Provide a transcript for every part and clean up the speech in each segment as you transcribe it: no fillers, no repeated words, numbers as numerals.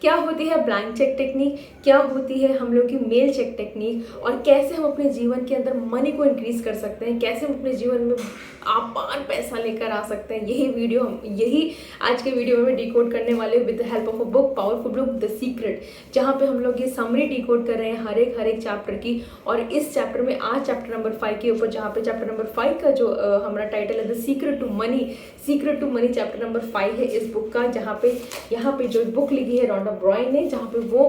क्या होती है ब्लैंक चेक टेक्निक, क्या होती है हम लोग की मेल चेक टेक्निक, और कैसे हम अपने जीवन के अंदर मनी को इंक्रीज कर सकते हैं, कैसे हम अपने जीवन में आपान पैसा लेकर आ सकते हैं। यही आज के वीडियो में डिकोड करने वाले with the help of a book, powerful book the secret, जहाँ पे हम लोग ये समरी डिकोड कर रहे हैं हर एक चैप्टर की। और इस चैप्टर में आज चैप्टर नंबर 5 के ऊपर, जहाँ पे चैप्टर नंबर 5 का जो हमारा टाइटल है the secret to money chapter number 5 है इस बुक का, जहाँ पे यहाँ पे जो बुक लिखी है रोंडा ब्रॉय ने, जहाँ पे वो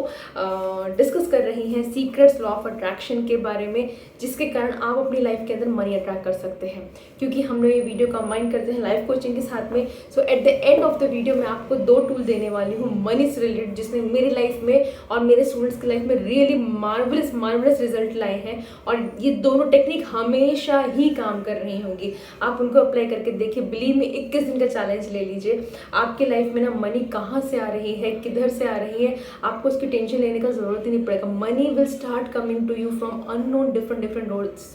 डिस्कस कर रही हैं सीक्रेट्स लॉ ऑफ अट्रैक्शन के बारे में, जिसके कारण आप अपनी लाइफ के अंदर मनी अट्रैक्ट कर सकते हैं। क्योंकि हम लोग ये वीडियो कंबाइन करते हैं लाइफ कोचिंग के साथ में। So at the end of the video मैं आपको 2 टूल देने वाली हूँ मनी से रिलेटेड, जिसने मेरी लाइफ में और मेरे स्टूडेंट्स की लाइफ में रियली मार्वलस रिजल्ट लाए हैं। और ये दोनों टेक्निक हमेशा ही काम कर रही होंगी। आप उनको अप्लाई करके देखिए, बिलीव में 21 दिन का चैलेंज ले लीजिए। आपके लाइफ में ना मनी कहाँ से आ रही है, किधर से आ रही है, आपको उसकी टेंशन लेने का जरूरत ही नहीं पड़ेगा। Money will start coming to you from unknown different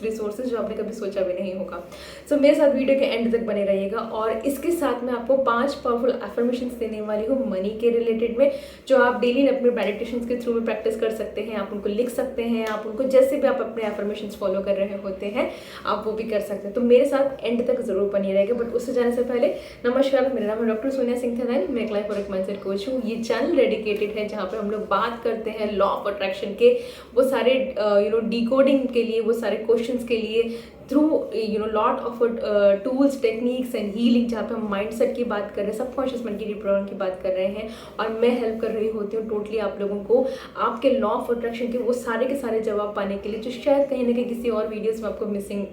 resources, जो आपने कभी सोचा भी नहीं होगा। सो मेरे साथ वीडियो के एंड तक बने रहिएगा। और इसके साथ मैं आपको 5 पावरफुल अफर्मेशंस देने वाली हूँ मनी के रिलेटेड में, जो आप डेली अपने मेडिटेशंस के थ्रू में प्रैक्टिस कर सकते हैं। आप उनको लिख सकते हैं, आप उनको जैसे भी आप अपने अफर्मेशंस फॉलो कर रहे होते हैं आप वो भी कर सकते हैं। तो मेरे साथ एंड तक जरूर बनी रहेगा। बट उससे जाने से पहले नमस्कार, मेरा नाम है डॉक्टर सोनिया सिंह थदानी, मैं एक लाइफ और एक माइंडसेट कोच हूँ। ये चैनल डेडिकेटेड है जहाँ पे हम लोग बात करते हैं लॉ ऑफ अट्रैक्शन के वो सारे डिकोडिंग के लिए, वो सारे क्वेश्चंस के लिए, through lot of tools, techniques and healing, जहाँ पे हम माइंडसेट की बात कर रहे हैं, सबकॉन्शियस माइंड की रिप्रोग्राम की बात कर रहे हैं। और मैं हेल्प कर रही होती हूँ टोटली आप लोगों को आपके लॉ ऑफ अट्रैक्शन के वो सारे के सारे जवाब पाने के लिए, जो शायद कहीं ना कहीं किसी और वीडियोस में आपको मिसिंग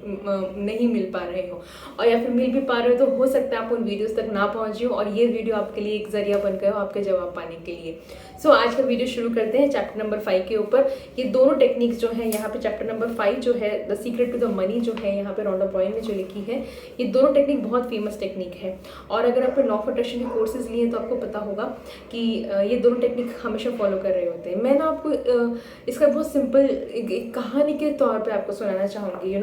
नहीं मिल पा रहे हो, और या फिर मिल भी पा रहे हो तो हो सकता है आप उन वीडियोस तक ना पहुँचे हो, और ये वीडियो आपके लिए एक जरिया बन गया हो आपके जवाब पाने के लिए। सो आज का वीडियो शुरू करते हैं चैप्टर नंबर 5 के ऊपर। ये दोनों टेक्निक्स जो है यहाँ पे चैप्टर नंबर 5 जो है the secret to the money, जो है यहाँ पे रोंडा ब्रॉय ने जो लिखी है, ये दोनों टेक्निक बहुत फेमस टेक्निक है। और अगर आपने लॉ ऑफ अट्रैक्शन के कोर्सेज लिए तो आपको पता होगा कि ये दोनों टेक्निक हमेशा फॉलो कर रहे होते हैं। मैं ना आपको इसका बहुत सिंपल एक कहानी के तौर पर आपको सुनाना चाहूँगी।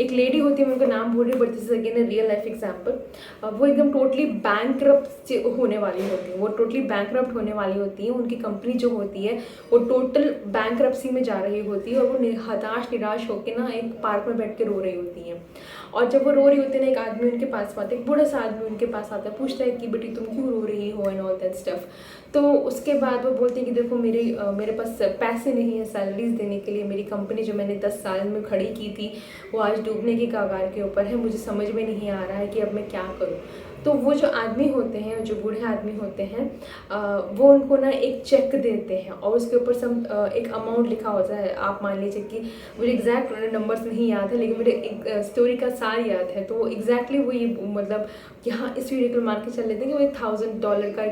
एक लेडी होती है, मैं उनका नाम भूल रही, but this is again a real life example. वो एकदम टोटली बैंकरप्ट होने वाली होती है, वो टोटली बैंकरप्ट होने वाली होती है। उनकी कंपनी जो होती है वो टोटल बैंकरप्सी में जा रही होती है, और वो हताश निराश होकर ना एक पार्क में बैठ के रो रही होती हैं। और जब वो रो रही होती है ना, एक आदमी उनके पास आता है, एक बूढ़ा सा आदमी उनके पास आता है, पूछता है कि बेटी तुम क्यों रो रही हो एंड ऑल दैट स्टफ। तो उसके बाद वो बोलती है कि देखो मेरे पास पैसे नहीं है सैलरीज देने के लिए, मेरी कंपनी जो मैंने 10 साल में खड़ी की थी वो आज डूबने की कगार के ऊपर है, मुझे समझ में नहीं आ रहा है कि अब मैं क्या करूँ। तो वो जो आदमी होते हैं, जो बूढ़े आदमी होते हैं, वो उनको ना एक चेक देते हैं, और उसके ऊपर एक अमाउंट लिखा होता है। आप मान लीजिए कि मुझे एग्जैक्ट नंबर्स नहीं याद है, लेकिन मुझे एक स्टोरी का सार याद है। तो एग्जैक्टली वो ये मतलब यहाँ इस वीडियो को मान के चल लेते हैं कि वो $1,000 का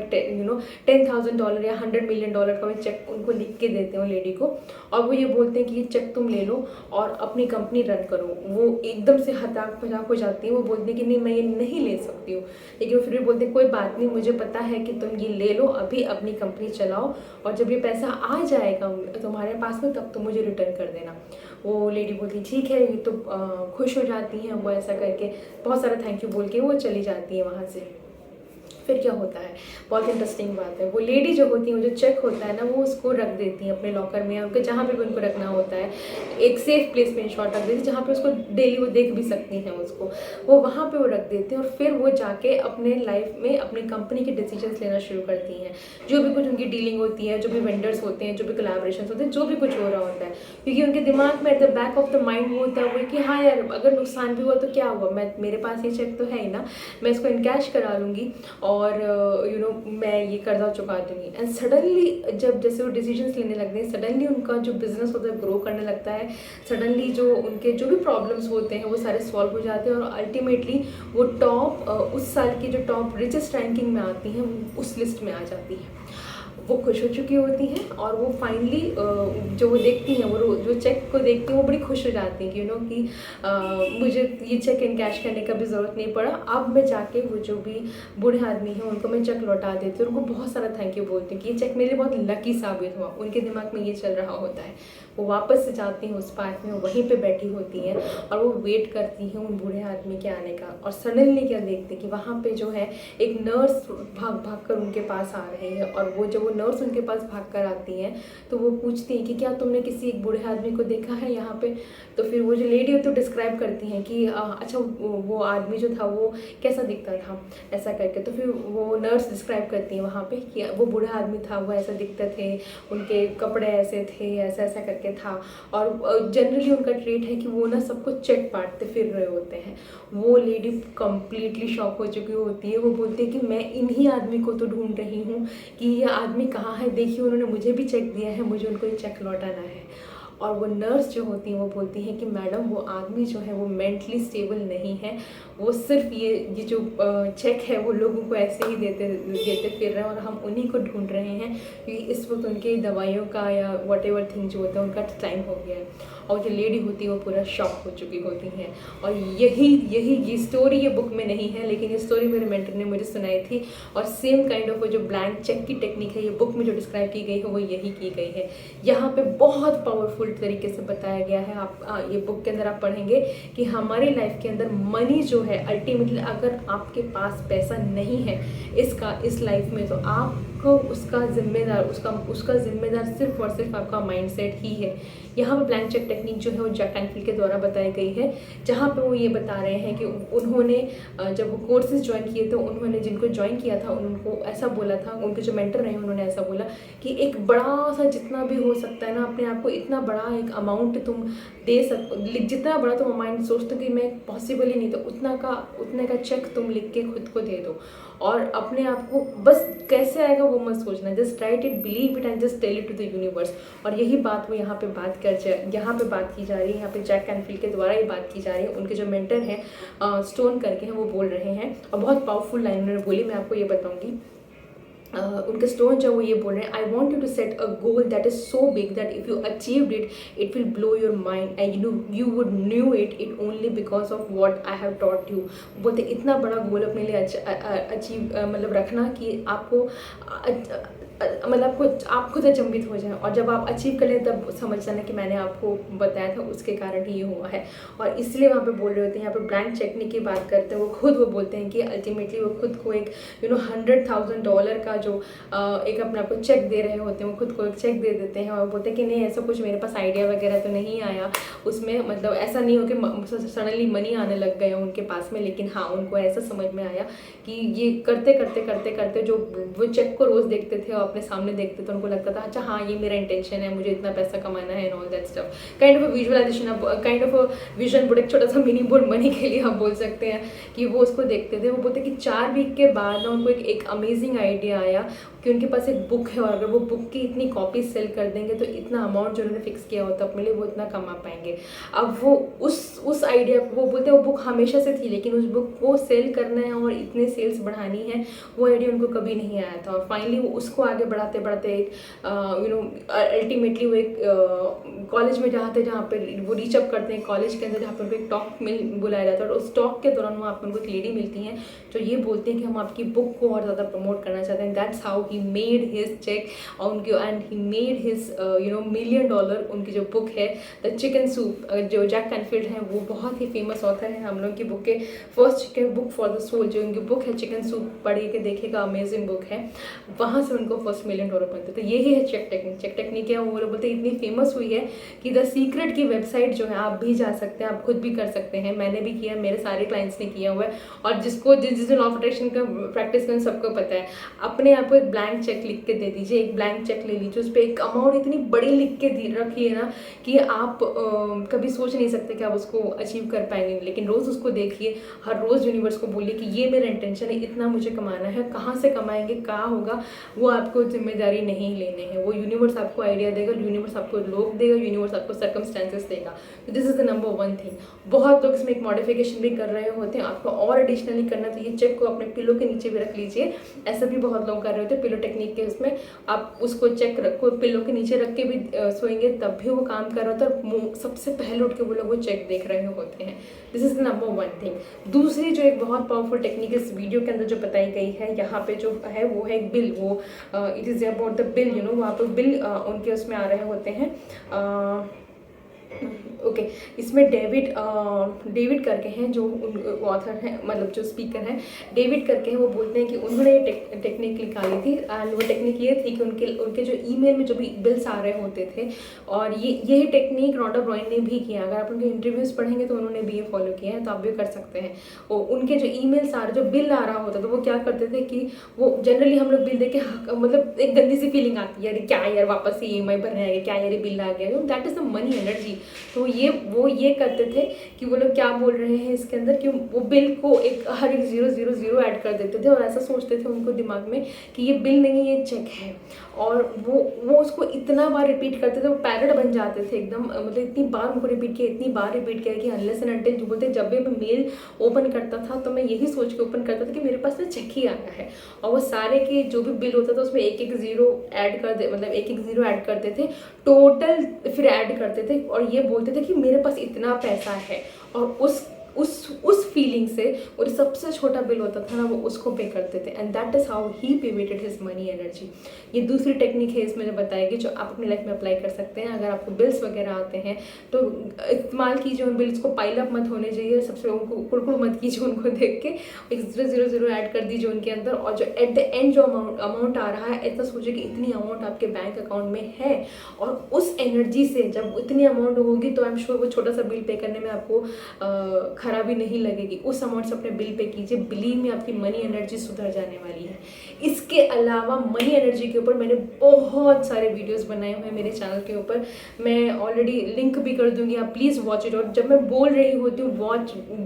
$10,000 या $100 मिलियन का वो चेक उनको लिख के देते हैं लेडी को। और वो ये बोलते हैं कि ये चेक तुम ले लो और अपनी कंपनी रन करो। वो एकदम से हताश हो जाती है, वो बोलती है कि नहीं मैं ये नहीं ले सकती हूँ, लेकिन फिर भी बोलते हैं कोई बात नहीं, मुझे पता है कि तुम ये ले लो, अभी अपनी कंपनी चलाओ, और जब ये पैसा आ जाएगा तुम्हारे पास में तब तुम मुझे रिटर्न कर देना। वो लेडी बोलती ठीक है, ये तो खुश हो जाती हैं वो, ऐसा करके बहुत सारा थैंक यू बोल के वो चली जाती है वहाँ से। फिर क्या होता है, बहुत इंटरेस्टिंग बात है, वो लेडी जो होती है, वो जो चेक होता है ना, वो उसको रख देती हैं अपने लॉकर में, उनके जहाँ पे भी उनको रखना होता है, एक सेफ प्लेस में शॉर्ट रख देती है जहाँ पे उसको डेली वो देख भी सकती हैं उसको, वो वहाँ पे वो रख देते हैं। और फिर वो जाके अपने लाइफ में अपनी कंपनी के डिसीजंस लेना शुरू करती हैं। जो भी कुछ उनकी डीलिंग होती है, जो भी वेंडर्स होते हैं, जो भी कोलैबोरेशंस होते हैं, जो भी कुछ हो रहा होता है, क्योंकि उनके दिमाग में at the back of the mind वो होता है वो कि हाँ यार अगर नुकसान भी हुआ तो क्या हुआ, मेरे पास ये चेक तो है ही ना, मैं इसको इनकैश करा लूँगी और मैं ये कर्जा चुका दूंगी। एंड सडनली जब जैसे वो डिसीजंस लेने लगते हैं, सडनली उनका जो बिजनेस होता है ग्रो करने लगता है, सडनली जो उनके जो भी प्रॉब्लम्स होते हैं वो सारे सॉल्व हो जाते हैं, और अल्टीमेटली वो टॉप उस साल की जो टॉप रिचेस्ट रैंकिंग में आती हैं उस लिस्ट में आ जाती है। वो खुश हो चुकी होती हैं, और वो फाइनली जो वो देखती हैं, वो जो चेक को देखती हैं वो बड़ी खुश हो जाती हैं कि कि मुझे ये चेक इनकैश करने का भी ज़रूरत नहीं पड़ा, अब मैं जाके वो जो भी बूढ़े आदमी हैं उनको मैं चेक लौटा देती हूँ, उनको बहुत सारा थैंक यू बोलती हूँ कि ये चेक मेरे लिए बहुत लकी साबित हुआ। उनके दिमाग में ये चल रहा होता है। वो वापस से जाती हैं उस पार्क में, वहीं पे बैठी होती हैं और वो वेट करती हैं उन बूढ़े आदमी के आने का। और सडनली क्या देखते हैं कि वहाँ पे जो है एक नर्स भाग भाग कर उनके पास आ रही है, और वो जब वो नर्स उनके पास भाग कर आती हैं, तो वो पूछती हैं कि क्या तुमने किसी एक बूढ़े आदमी को देखा है यहाँ पे। तो फिर वो जो लेडी होती है तो डिस्क्राइब करती हैं कि अच्छा वो आदमी जो था वो कैसा दिखता था, ऐसा करके। तो फिर वो नर्स डिस्क्राइब करती हैं वहाँ पे कि वो बूढ़ा आदमी था, वो ऐसा दिखते थे, उनके कपड़े ऐसे थे, ऐसा ऐसा करके था। और जनरली उनका ट्रेट है कि वो ना सबको चेक बांटते फिर रहे होते हैं। वो लेडी कंप्लीटली शॉक हो चुकी होती है। वो बोलती है कि मैं इन्हीं आदमी को तो ढूंढ रही हूँ कि ये आदमी कहाँ है, देखिए उन्होंने मुझे भी चेक दिया है, मुझे उनको ये चेक लौटाना है। और वो नर्स जो होती हैं वो बोलती हैं कि मैडम वो आदमी जो है वो मेंटली स्टेबल नहीं है, वो सिर्फ ये जो चेक है वो लोगों को ऐसे ही देते देते फिर रहे हैं और हम उन्हीं को ढूंढ रहे हैं क्योंकि इस वक्त उनके दवाइयों का या वट एवर थिंग जो होता है उनका टाइम हो गया है। और जो लेडी होती है वो पूरा शॉक हो चुकी होती हैं। और ये स्टोरी ये बुक में नहीं है, लेकिन ये स्टोरी मेरे मेंटर ने मुझे सुनाई थी। और सेम काइंड ऑफ वो जो ब्लैंक चेक की टेक्निक है ये बुक में जो डिस्क्राइब की गई है वो यही की गई है। यहाँ पे बहुत पावरफुल तरीके से बताया गया है। आप ये बुक के अंदर आप पढ़ेंगे कि हमारी लाइफ के अंदर मनी जो है अल्टीमेटली, अगर आपके पास पैसा नहीं है इस लाइफ में, तो आपको उसका जिम्मेदार सिर्फ और सिर्फ आपका माइंडसेट ही है। यहाँ पे ब्लैंक चेक टेक्निक जो है वो जैक कैनफील्ड के द्वारा बताई गई है, जहाँ पे वो ये बता रहे हैं कि उन्होंने जब वो कोर्सेज ज्वाइन किए तो उन्होंने जिनको ज्वाइन किया था उनको ऐसा बोला था, उनके जो मेंटर रहे उन्होंने ऐसा बोला कि एक बड़ा सा जितना भी हो सकता है ना, अपने आप को इतना बड़ा एक अमाउंट तुम दे जितना बड़ा तुम अमाउंट सोचते हो कि मैं पॉसिबल ही नहीं, तो उतने का चेक तुम लिख के खुद को दे दो। और अपने आप को बस कैसे आएगा वो मत सोचना, just write it, believe it and just tell it to the universe. और यही बात वो यहाँ पे बात की जा रही है। यहाँ पे जैक कैनफील्ड के द्वारा ये बात की जा रही है। उनके जो मेंटर हैं स्टोन करके हैं वो बोल रहे हैं और बहुत पावरफुल लाइन उन्होंने बोली, मैं आपको ये बताऊंगी। उनके स्टोन जो वो ये बोल रहे हैं, I want you to set a goal that is so big that if you achieved it will blow your mind and you would knew it only because of what I have taught you. बोलते इतना बड़ा गोल अपने लिए achieve मतलब रखना कि आपको मतलब आप खुद अचंभित हो जाए, और जब आप अचीव कर लें तब समझ जाना कि मैंने आपको बताया था उसके कारण ही ये हुआ है। और इसलिए वहाँ पे बोल रहे होते हैं, यहाँ पे ब्लैंक टेक्निक की बात करते हैं, वो बोलते हैं कि अल्टीमेटली वो खुद को एक $100,000 का जो एक अपने आपको चेक दे रहे होते हैं, वो खुद को एक चेक दे देते हैं और बोलते हैं कि नहीं ऐसा कुछ मेरे पास आइडिया वगैरह तो नहीं आया उसमें, मतलब ऐसा नहीं हो कि सडनली मनी आने लग गया उनके पास में, लेकिन हाँ उनको ऐसा समझ में आया कि ये करते करते करते करते जो वो चेक को रोज़ देखते थे और अपने सामने देखते तो उनको लगता था अच्छा हाँ ये मेरा इंटेंशन है, मुझे इतना पैसा कमाना है and all that stuff. Kind of visualisation, kind of vision board, एक छोटा सा मिनी बोर्ड मनी के लिए आप बोल सकते हैं कि वो उसको देखते थे। वो बोलते कि 4 वीक के बाद ना उनको एक अमेजिंग आइडिया आया कि उनके पास एक बुक है और अगर वो बुक की इतनी कॉपी सेल कर देंगे तो इतना अमाउंट जो उन्होंने फिक्स किया होता अपने लिए वो इतना कमा पाएंगे। अब वो उस आइडिया को, वो बोलते हैं वो बुक हमेशा से थी लेकिन उस बुक को सेल करना है और इतने सेल्स बढ़ानी है, वो आइडिया उनको कभी नहीं आया था। और फाइनली वो उसको आगे बढ़ाते बढ़ाते एक अल्टीमेटली वो एक कॉलेज में जाते जहाँ पे वो रीचअप करते हैं कॉलेज के अंदर, जहाँ पर उनको एक टॉक में बुलाया जाता है और उस टॉक के दौरान वहाँ पर उनको एक लेडी मिलती हैं जो ये बोलते हैं कि हम आपकी बुक को और ज़्यादा प्रमोट करना चाहते हैं। That's how he made his cheque और उनके and he made his $1 million. उनकी जो बुक है द चिकन सूप, जो जैक कैनफील्ड हैं वो बहुत ही फेमस ऑथर हैं हम लोग की बुक के, first chicken book for the soul जो उनकी बुक है चिकन सूप, पढ़िए के देखिएगा, अमेजिंग बुक है। वहाँ से उनको $1 मिलियन बनते। तो यही है चेक टेक्निक। चेक टेक्निक है वो बोलते इतनी फेमस हुई है कि द सीक्रेट की वेबसाइट जो है आप भी जा सकते हैं, आप खुद भी कर सकते हैं, मैंने भी किया, मेरे सारे क्लाइंट्स ने किया हुआ है। और जिस लॉ ऑफ अट्रैक्शन का प्रैक्टिस करें सबको पता है, अपने आप को एक ब्लैंक चेक लिख के दे दीजिए, एक ब्लैंक चेक ले लीजिए, उस पर एक अमाउंट इतनी बड़ी लिख के रखिए ना कि आप कभी सोच नहीं सकते कि आप उसको अचीव कर पाएंगे, लेकिन रोज़ उसको देखिए, हर रोज़ यूनिवर्स को बोलिए कि ये मेरा इंटेंशन है, इतना मुझे कमाना है, कहाँ से कमाएंगे, कहाँ होगा, वो आपको जिम्मेदारी नहीं लेने हैं, वो यूनिवर्स आपको आइडिया देगा, यूनिवर्स आपको लोग देगा, यूनिवर्स आपको सर्कमस्टेंसेस देगा। तो this is the number 1 thing. बहुत लोग इसमें एक मॉडिफिकेशन भी कर रहे होते हैं, आपको और एडिशनली करना तो ये चेक को अपने पिलो के नीचे भी रख लीजिए, ऐसा भी बहुत लोग कर रहे होते हैं पिलो टेक्निक के, उसमें आप उसको चेक रखो पिलो के नीचे रख के भी सोएंगे तब भी वो काम कर रहा होता है और सबसे पहले उठ के वो लोग वो चेक देख रहे होते हैं। This is the number 1 thing. दूसरी जो एक बहुत पावरफुल टेक्निक इस वीडियो के अंदर जो बताई गई है यहाँ पे जो है वो है एक बिल, वो it is about the bill, वहाँ पर बिल उनके उसमें आ रहे होते हैं, ओके इसमें डेविड करके हैं जो ऑथर हैं, मतलब जो स्पीकर हैं डेविड करके हैं। वो बोलते हैं कि उन्होंने ये टेक्निक निकाली थी एंड वो टेक्निक ये थी कि उनके जो ईमेल में जो भी बिल्स आ रहे होते थे, और यही टेक्निक रॉन्डा ब्रायन ने भी किया। अगर आप उनके इंटरव्यूज़ पढ़ेंगे तो उन्होंने भी ये फॉलो किया है, तो आप भी कर सकते हैं। उनके जो ईमेल्स आ रहे, जो बिल आ रहा होता, तो वो क्या करते थे कि वो जनरली हम लोग बिल देख के मतलब एक गंदी सी फीलिंग आती है, अरे क्या यार वापस से EMI भरने आ गया, क्या यार ये बिल आ गया। That is the money energy. तो वो ये करते थे कि वो लोग क्या बोल रहे हैं इसके अंदर, कि वो बिल को हर एक 000 ऐड कर देते थे और ऐसा सोचते थे उनको दिमाग में कि ये बिल नहीं, ये चेक है। और वो उसको इतना बार रिपीट करते थे, वो पैरट बन जाते थे एकदम, मतलब इतनी बार उनको रिपीट किया कि अनलेस एंड अनटिल, जो बोलते जब भी मैं मेल ओपन करता था तो मैं यही सोच के ओपन करता था कि मेरे पास ना चेक ही आया है। और वो सारे के जो भी बिल होता था उसमें एक एक ज़ीरो ऐड कर दे, मतलब एक एक ज़ीरो ऐड करते थे, टोटल फिर ऐड करते थे और ये बोलते थे कि मेरे पास इतना पैसा है। और उस फीलिंग से, और सबसे छोटा बिल होता था ना वो उसको पे करते थे। And that is how he pivoted his money energy. ये दूसरी टेक्निक है इसमें जो बताएगी, जो आप अपनी लाइफ में अप्लाई कर सकते हैं। अगर आपको बिल्स वगैरह आते हैं तो इस्तेमाल कीजिए उन बिल्स को, पाइल अप मत होने चाहिए, सबसे उनको कुड़कुड़ मत कीजिए उनको देख के, एक 000 ऐड कर दीजिए उनके अंदर। और जो एट द एंड जो अमाउंट आ रहा है, ऐसा सोचिए कि इतनी अमाउंट आपके बैंक अकाउंट में है, और उस एनर्जी से जब इतनी अमाउंट होगी तो आई एम श्योर वो छोटा सा बिल पे करने में आपको खराबी नहीं लगेगी। उस अमाउंट से अपने बिल पे कीजिए, बिलीव में आपकी मनी एनर्जी सुधर जाने वाली है। इसके अलावा मनी एनर्जी के ऊपर मैंने बहुत सारे वीडियोस बनाए हुए हैं मेरे चैनल के ऊपर, मैं ऑलरेडी लिंक भी कर दूंगी, आप प्लीज़ वॉच इट। और जब मैं बोल रही होती हूँ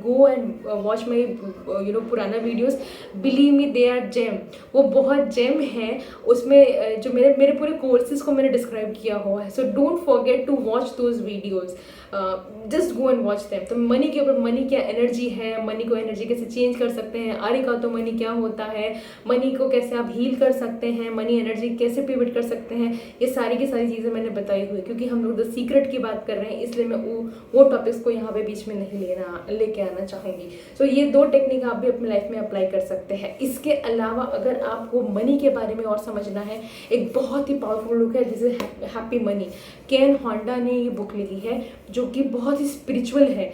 गो एंड वॉच माई पुराना videos, believe me they are gem, वो बहुत जेम है। उसमें जो मेरे पूरे कोर्सेज को मैंने डिस्क्राइब किया हुआ है। So don't forget to watch those videos, just go and watch them. तो मनी के ऊपर, मनी क्या एनर्जी है, मनी को एनर्जी कैसे चेंज कर सकते हैं, आरिका तो मनी क्या होता है, मनी को कैसे आप हील कर सकते हैं, मनी एनर्जी कैसे पिवट कर सकते हैं, ये सारी की सारी चीज़ें मैंने बताई हुई। क्योंकि हम लोग द सीक्रेट की बात कर रहे हैं, इसलिए मैं वो टॉपिक्स को यहाँ पे बीच में नहीं लेके आना चाहूँगी। सो ये दो टेक्निक आप भी अपनी लाइफ में अप्लाई कर सकते हैं। इसके अलावा अगर आपको मनी के बारे में और समझना है, एक बहुत ही पावरफुल बुक है जिसे हैप्पी मनी, केन होंडा ने ये बुक लिखी है, जो कि बहुत ही स्पिरिचुअल है,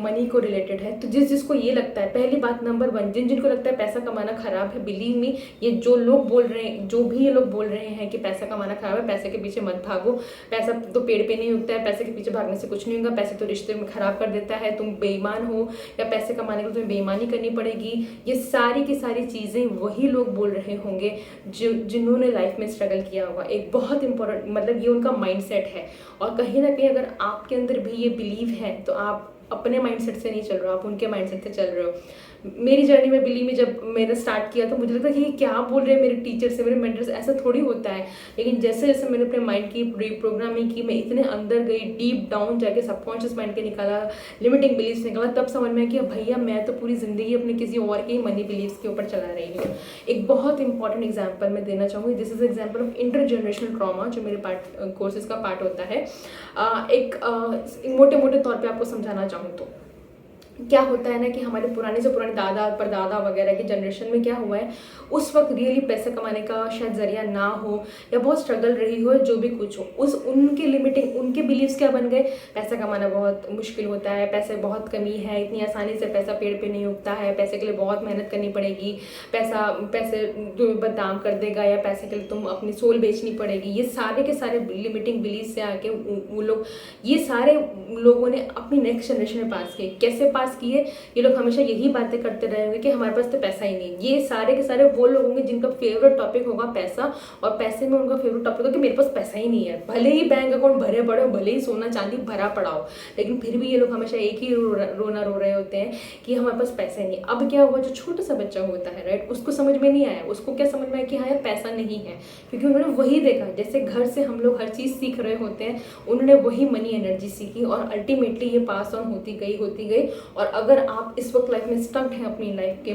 मनी को रिलेटेड है। तो जिसको ये लगता है, पहली बात नंबर 1, जिनको लगता है पैसा कमाना खराब है, बिलीव मी, ये जो लोग बोल रहे हैं, जो भी ये लोग बोल रहे हैं कि पैसा कमाना खराब है, पैसे के पीछे मत भागो, पैसा तो पेड़ पे नहीं उगता है, पैसे के पीछे भागने से कुछ नहीं होगा, पैसे तो रिश्ते में खराब कर देता है, तुम बेईमान हो, या पैसे कमाने के लिए तुम्हें बेईमानी करनी पड़ेगी, ये सारी की सारी चीज़ें वही लोग बोल रहे होंगे जिन्होंने लाइफ में स्ट्रगल किया होगा। एक बहुत इंपॉर्टेंट, मतलब ये उनका माइंडसेट है। और कहीं ना कहीं अगर आपके अंदर भी ये बिलीव है तो आप अपने माइंडसेट से नहीं चल रहे हो, आप उनके माइंडसेट से चल रहे हो। मेरी जर्नी में बिलीव में जब मैंने स्टार्ट किया तो मुझे लगता कि ये क्या बोल रहे हैं मेरे टीचर से, मेरे मेंटर्स, ऐसा थोड़ी होता है। लेकिन जैसे जैसे मैंने अपने माइंड की रीप्रोग्रामिंग की, मैं इतने अंदर गई, डीप डाउन जाके सबकॉन्शियस माइंड के निकाला, लिमिटिंग बिलीव्स निकाला, तब समझ में कि भैया मैं तो पूरी ज़िंदगी अपने किसी और के ही मनी बिलीव्स के ऊपर चला रही हूँ। एक बहुत इंपॉर्टेंट एग्जाम्पल मैं देना चाहूँगी, this is example of intergenerational trauma, जो मेरे कोर्सेज का पार्ट होता है। एक मोटे मोटे तौर पर आपको समझाना चाहूँ तो क्या होता है ना कि हमारे पुराने दादा परदादा वगैरह की जनरेशन में क्या हुआ है, उस वक्त रियली पैसे कमाने का शायद जरिया ना हो, या बहुत स्ट्रगल रही हो, जो भी कुछ हो, उनके लिमिटिंग, उनके बिलीव्स क्या बन गए, पैसा कमाना बहुत मुश्किल होता है, पैसे बहुत कमी है, इतनी आसानी से पैसा पेड़ पे नहीं उगता है, पैसे के लिए बहुत मेहनत करनी पड़ेगी, पैसे तुम्हें बदनाम कर देगा, या पैसे के लिए तुम अपनी सोल बेचनी पड़ेगी। ये सारे के सारे लिमिटिंग बिलीव से आके वो लोग, ये सारे लोगों ने अपनी नेक्स्ट जनरेशन में पास किए। कैसे पास किए, ये लोग हमेशा यही बातें करते रहेंगे कि हमारे पास तो पैसा ही नहीं। ये सारे के सारे वो लोग होंगे जिनका फेवरेट टॉपिक होगा पैसा, और पैसे में उनका फेवरेट टॉपिक होगा कि मेरे पास पैसा ही नहीं है। भले ही बैंक अकाउंट भरे पड़े हो, भले ही सोना चांदी भरा पड़ा हो, लेकिन फिर भी ये लोग हमेशा एक ही रोना रो रहे होते हैं कि हमारे पास पैसा ही नहीं। अब क्या हुआ, जो छोटा सा बच्चा होता है, राइट, उसको समझ में नहीं आया, उसको क्या समझ में आया कि हाँ यार पैसा नहीं है, क्योंकि उन्होंने वही देखा। जैसे घर से हम लोग हर चीज़ सीख रहे होते हैं, उन्होंने वही मनी एनर्जी सीखी, और अल्टीमेटली ये पास ऑन होती गई और अगर आप इस वक्त लाइफ में स्टक्ड हैं अपनी लाइफ के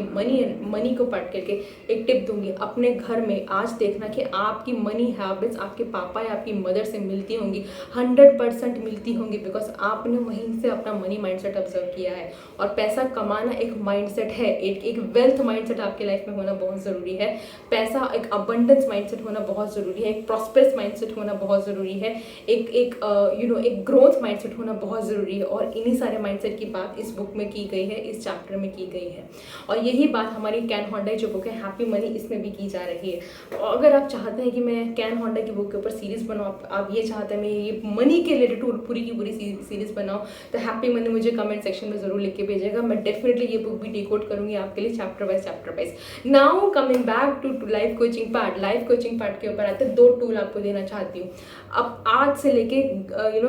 मनी को पार्ट करके, एक टिप दूंगी, अपने घर में आज देखना कि आपकी मनी हैबिट्स आपके पापा या आपकी मदर से मिलती होंगी, 100% मिलती होंगी, बिकॉज आपने वहीं से अपना मनी माइंडसेट ऑब्जर्व किया है। और पैसा कमाना एक माइंडसेट है, एक वेल्थ माइंडसेट आपके लाइफ में होना बहुत ज़रूरी है। पैसा एक अबंडेंस माइंडसेट होना बहुत ज़रूरी है, एक प्रॉस्पेरस माइंडसेट होना बहुत ज़रूरी है, एक ग्रोथ माइंडसेट होना बहुत ज़रूरी है। और इन्हीं सारे माइंडसेट की बात इस बुक में की गई है, इस चैप्टर में की गई है। और यही बात हमारी कैन होंडा जो बुक है हैप्पी मनी, इसमें भी की जा रही है। और अगर आप चाहते हैं कि मैं कैन होंडा की बुक के ऊपर सीरीज़ बनाऊँ, आप ये चाहते हैं मैं ये मनी के रिलेटेड पूरी की पूरी सीरीज़ बनाऊँ, तो हैप्पी मनी मुझे कमेंट सेक्शन में ज़रूर लिख के भेजेगा। मैं डेफिनेटली ये बुक भी डिकोड करूँगी आपके लिए chapter wise. Now coming back to life coaching part के ऊपर आते 2 टूल आपको देना चाहती हूँ। अब आज से लेके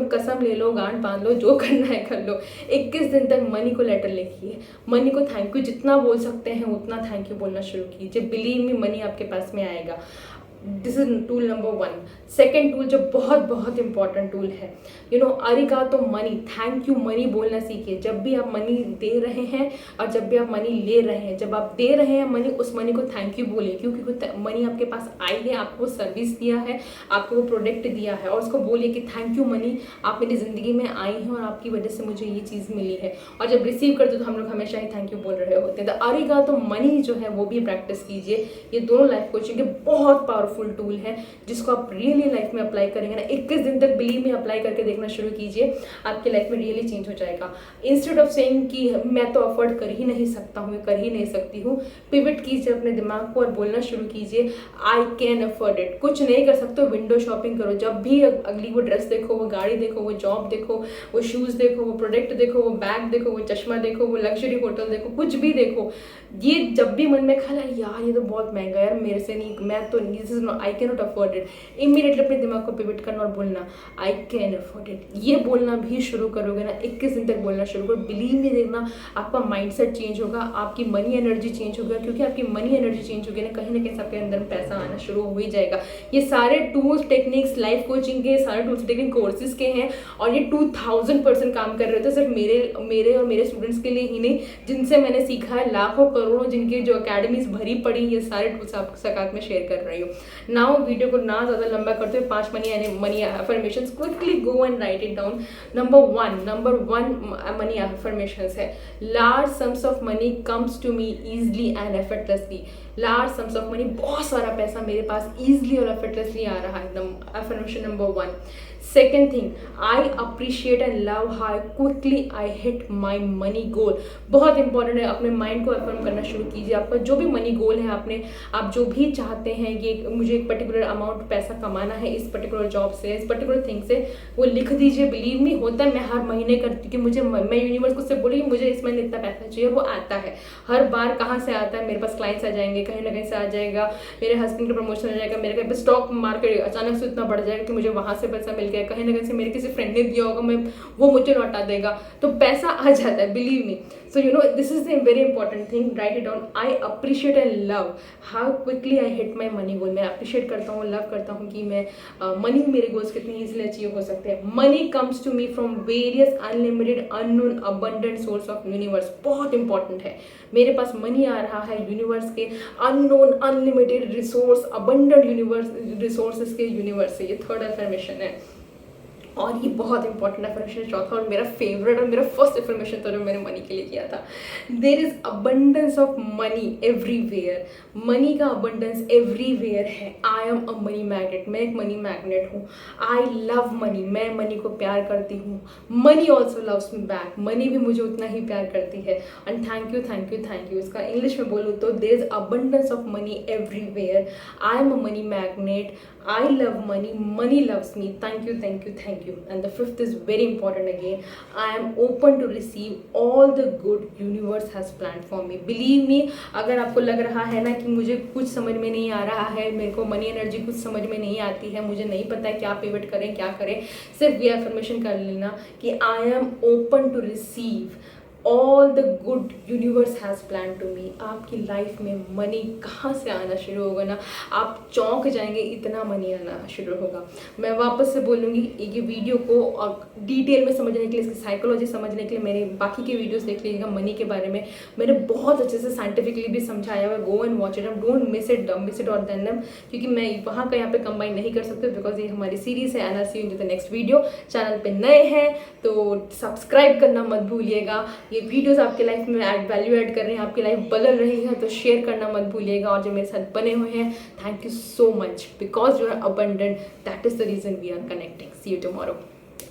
कसम ले लो, गांठ बांध लो, जो करना है कर लो, 21 दिन तक मनी को लेटर लिखिए, मनी को थैंक यू जितना बोल सकते हैं उतना थैंक यू बोलना शुरू कीजिए। बिलीव मी, मनी आपके पास में आएगा। This is tool number 1। Second tool जो बहुत इंपॉर्टेंट टूल है, अरिगातो मनी, थैंक यू मनी बोलना सीखिए। जब भी आप मनी दे रहे हैं और जब भी आप मनी ले रहे हैं, जब आप दे रहे हैं मनी, उस मनी को थैंक यू बोलिए, क्योंकि मनी आपके पास आई है, आपको सर्विस दिया है, आपको वो प्रोडक्ट दिया है, और उसको बोलिए कि थैंक यू मनी, आप मेरी ज़िंदगी में आई हैं और आपकी वजह से मुझे ये चीज़ मिली है। और जब रिसीव करते तो हम लोग हमेशा ही थैंक यू बोल रहे होते हैं। तो अरिगातो मनी जो है वो भी प्रैक्टिस कीजिए। ये दोनों लाइफ कोचिंग के बहुत पावरफुल टूल है, जिसको आप रियली लाइफ में अप्लाई करेंगे ना, 21 दिन तक बिलीव में अप्लाई करके देखना शुरू कीजिए, आपकी लाइफ में रियली चेंज हो जाएगा। इंस्टेड ऑफ सेइंग कि मैं तो अफोर्ड कर ही नहीं सकता हूँ, कर ही नहीं सकती हूँ, पिवट कीजिए अपने दिमाग को और बोलना शुरू कीजिए आई कैन अफोर्ड इट। कुछ नहीं कर सकते, विंडो शॉपिंग करो। जब भी अगली वो ड्रेस देखो, वो गाड़ी देखो, वो जॉब देखो, वो शूज़ देखो, वो प्रोडक्ट देखो, वो बैग देखो, वो चश्मा देखो, वो लग्जरी होटल देखो, कुछ भी देखो, ये जब भी मन में ख्याल है यार ये तो बहुत महंगा है, यार मेरे से नहीं, मैं तो this is not, I can not afford it, immediately अपने दिमाग को पिवट करना और बोलना आई कैन अफोर्ड इट। ये बोलना भी शुरू करोगे ना, 21 दिन तक बोलना शुरू करो, बिलीव में देखना आपका माइंडसेट चेंज होगा, आपकी मनी एनर्जी चेंज होगा, क्योंकि आपकी मनी एनर्जी चेंज होगी ना कहीं आपके अंदर पैसा आना शुरू हो ही जाएगा। ये सारे टूल्स टेक्निक्स लाइफ कोचिंग के सारे टूल्स टेक्निक कोर्सेज के हैं, और ये 2000% काम कर रहे थे। सिर्फ मेरे और मेरे स्टूडेंट्स के लिए ही नहीं, जिनसे मैंने सीखा है, लाखों करोड़ों जिनकी जो अकेडमीज भरी पड़ी, ये सारे टूल्स आपके साथ में शेयर कर रही हूँ। नाउ वीडियो को ना ज़्यादा लंबा करते हुए 5 money affirmations quickly go and write it down. Number one money affirmations है, large sums of money comes to me easily and effortlessly. Large sums of money, बहुत सारा पैसा मेरे पास ईजिली और एफर्टलेसली आ रहा है, affirmation number 1। Second thing, I appreciate and love how quickly I hit my money goal. बहुत important है, अपने माइंड को अफर्म करना शुरू कीजिए। आपका जो भी मनी गोल है, आप जो भी चाहते हैं, ये मुझे एक पर्टिकुलर अमाउंट पैसा कमाना है इस पर्टिकुलर जॉब से, इस पर्टिकुलर थिंग से, वो लिख दीजिए। बिलीव मी, होता है मैं हर महीने करती हूँ कि मैं यूनिवर्स को से बोली मुझे इस महीने इतना पैसा चाहिए, वो आता है हर बार। कहाँ से आता है? मेरे पास क्लाइंट्स आ जाएंगे, कहीं ना कहीं से आ जाएगा, मेरे हस्बैंड का प्रमोशन हो जाएगा, मेरे कहीं पर स्टॉक मार्केट अचानक से इतना बढ़ जाएगा कि मुझे वहाँ से पैसा मिल गया, कहीं ना कहीं से मेरे किसी फ्रेंड ने दिया होगा, मैं वो मुझे लौटा देगा, तो पैसा आ जाता है, believe me. So this is the very important thing, write it down. I appreciate and love how quickly I hit my money goal. मैं अप्रिशिएट करता हूँ, लव करता हूँ कि मैं मनी मेरे गोल्स कितनी ईजिली अचीव हो सकते हैं। Money comes to me from various unlimited unknown abundant source of universe. बहुत इंपॉर्टेंट है, मेरे पास मनी आ रहा है यूनिवर्स के unknown unlimited resource, abundant resources के यूनिवर्स से। ये थर्ड अफर्मेशन है, और ये बहुत इंपॉर्टेंट अफर्मेशन चौथा और मेरा फेवरेट और मेरा फर्स्ट अफर्मेशन था जो मैंने मनी के लिए किया था। There is abundance of money everywhere. Money का अबंडेंस एवरीवेयर है। I am a money magnet, मैं एक मनी मैग्नेट हूँ। आई लव मनी, मैं मनी को प्यार करती हूँ। Money also loves me back, money भी मुझे उतना ही प्यार करती है। And thank you thank you thank you, इसका इंग्लिश में बोलूँ तो there is abundance of money everywhere. I am a money magnet, I love money, money loves me. Thank you, thank you, thank you. And the fifth is very important again. I am open to receive all the good universe has planned for me. Believe me, अगर आपको लग रहा है ना कि मुझे कुछ समझ में नहीं आ रहा है, मेरे को मनी एनर्जी कुछ समझ में नहीं आती है, मुझे नहीं पता है क्या पिवट करें, क्या करें, सिर्फ ये अफर्मेशन कर लेना कि I am open to receive all the good universe has plan to me. आपकी लाइफ में मनी कहाँ से आना शुरू होगा ना, आप चौंक जाएंगे, इतना मनी आना शुरू होगा। मैं वापस से बोलूँगी, ये वीडियो को डिटेल में समझने के लिए, इसकी साइकोलॉजी समझने के लिए मेरे बाकी के वीडियोस देख लीजिएगा। मनी के बारे में मैंने बहुत अच्छे से साइंटिफिकली भी समझाया हुआ, गो and watch it, don't miss it और देन देम, क्योंकि मैं वहाँ का यहाँ पे कंबाइन नहीं कर सकते बिकॉज ये हमारी सीरीज़ है। And I see you in the next video. Channel पे नए हैं तो सब्सक्राइब करना मत भूलिएगा। ये वीडियोस आपके लाइफ में वैल्यू ऐड कर रहे हैं, आपकी लाइफ बदल रही है, तो शेयर करना मत भूलिएगा। और जो मेरे साथ बने हुए हैं, thank you so much, because you are abundant, that is the reason we are connecting. See you tomorrow.